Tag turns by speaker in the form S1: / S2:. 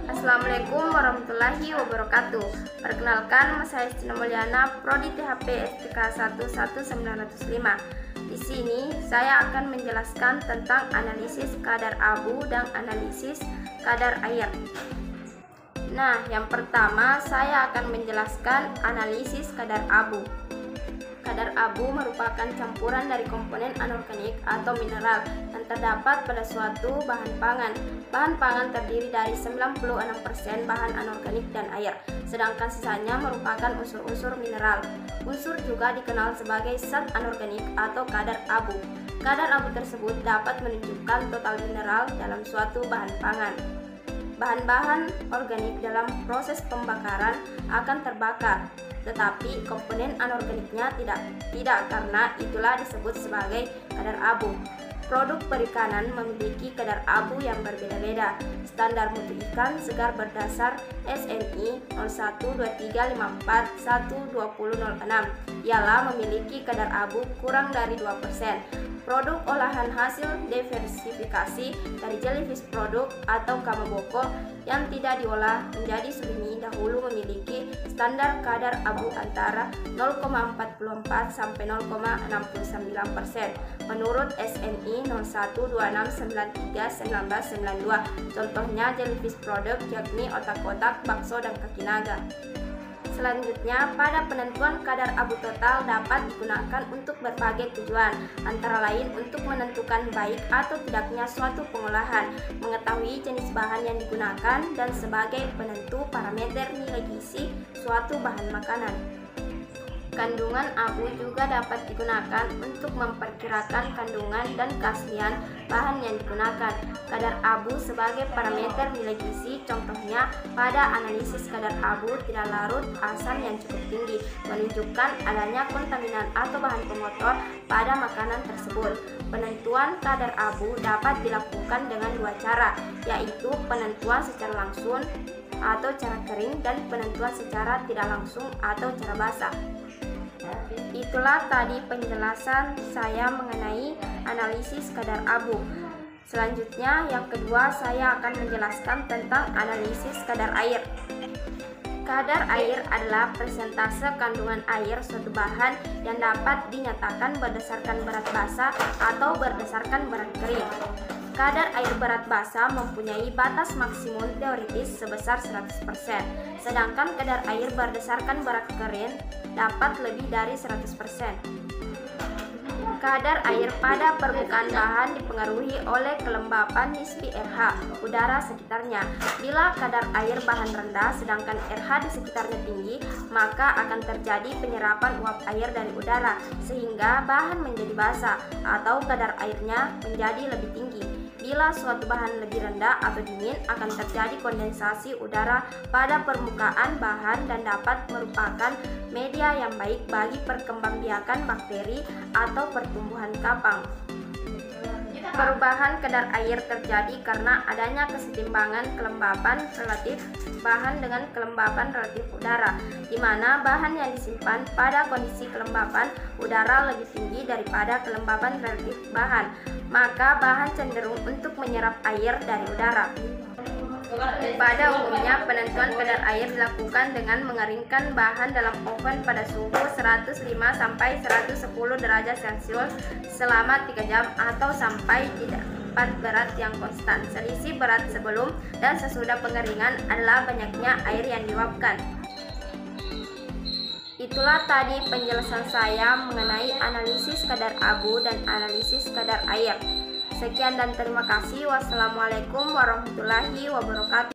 S1: Assalamualaikum warahmatullahi wabarakatuh. Perkenalkan, saya Istina Mulyana, Prodi THP STK 11905. Di sini saya akan menjelaskan tentang analisis kadar abu dan analisis kadar air. Nah, yang pertama saya akan menjelaskan analisis kadar abu. Kadar abu merupakan campuran dari komponen anorganik atau mineral yang terdapat pada suatu bahan pangan. Bahan pangan terdiri dari 96% bahan anorganik dan air, sedangkan sisanya merupakan unsur-unsur mineral. Unsur juga dikenal sebagai zat anorganik atau kadar abu. Kadar abu tersebut dapat menunjukkan total mineral dalam suatu bahan pangan. Bahan-bahan organik dalam proses pembakaran akan terbakar, tetapi komponen anorganiknya tidak karena itulah disebut sebagai kadar abu. Produk perikanan memiliki kadar abu yang berbeda-beda. Standar mutu ikan segar berdasar SNI 0123541206 ialah memiliki kadar abu kurang dari 2%. Produk olahan hasil diversifikasi dari jellyfish produk atau kamaboko yang tidak diolah menjadi surimi dahulu memiliki standar kadar abu antara 0,44 sampai 0,69%. Menurut SNI 0126931992, contohnya jellyfish produk yakni otak-otak, bakso, dan kaki naga. Selanjutnya, pada penentuan kadar abu total dapat digunakan untuk berbagai tujuan, antara lain untuk menentukan baik atau tidaknya suatu pengolahan, mengetahui jenis bahan yang digunakan, dan sebagai penentu parameter nilai gizi suatu bahan makanan. Kandungan abu juga dapat digunakan untuk memperkirakan kandungan dan keaslian bahan yang digunakan. Kadar abu sebagai parameter nilai gizi, contohnya pada analisis kadar abu tidak larut asam yang cukup tinggi, menunjukkan adanya kontaminan atau bahan pengotor pada makanan tersebut. Penentuan kadar abu dapat dilakukan dengan dua cara, yaitu penentuan secara langsung atau cara kering dan penentuan secara tidak langsung atau cara basah. Itulah tadi penjelasan saya mengenai analisis kadar abu. Selanjutnya, yang kedua saya akan menjelaskan tentang analisis kadar air. Kadar air adalah persentase kandungan air suatu bahan yang dapat dinyatakan berdasarkan berat basa atau berdasarkan berat kering. Kadar air berat basa mempunyai batas maksimum teoritis sebesar 100%, sedangkan kadar air berdasarkan berat kering dapat lebih dari 100%. Kadar air pada permukaan bahan dipengaruhi oleh kelembapan nisbi RH udara sekitarnya. Bila kadar air bahan rendah sedangkan RH di sekitarnya tinggi, maka akan terjadi penyerapan uap air dari udara sehingga bahan menjadi basah atau kadar airnya menjadi lebih tinggi. Bila suatu bahan lebih rendah atau dingin, akan terjadi kondensasi udara pada permukaan bahan dan dapat merupakan media yang baik bagi perkembangbiakan bakteri atau pertumbuhan kapang. Perubahan kadar air terjadi karena adanya kesetimbangan kelembapan relatif bahan dengan kelembapan relatif udara, di mana bahan yang disimpan pada kondisi kelembapan udara lebih tinggi daripada kelembapan relatif bahan, maka bahan cenderung untuk menyerap air dari udara. Pada umumnya, penentuan kadar air dilakukan dengan mengeringkan bahan dalam oven pada suhu 105 sampai 110 derajat Celcius selama 3 jam atau sampai didapat berat yang konstan. Selisih berat sebelum dan sesudah pengeringan adalah banyaknya air yang diuapkan. Itulah tadi penjelasan saya mengenai analisis kadar abu dan analisis kadar air. Sekian dan terima kasih. Wassalamualaikum warahmatullahi wabarakatuh.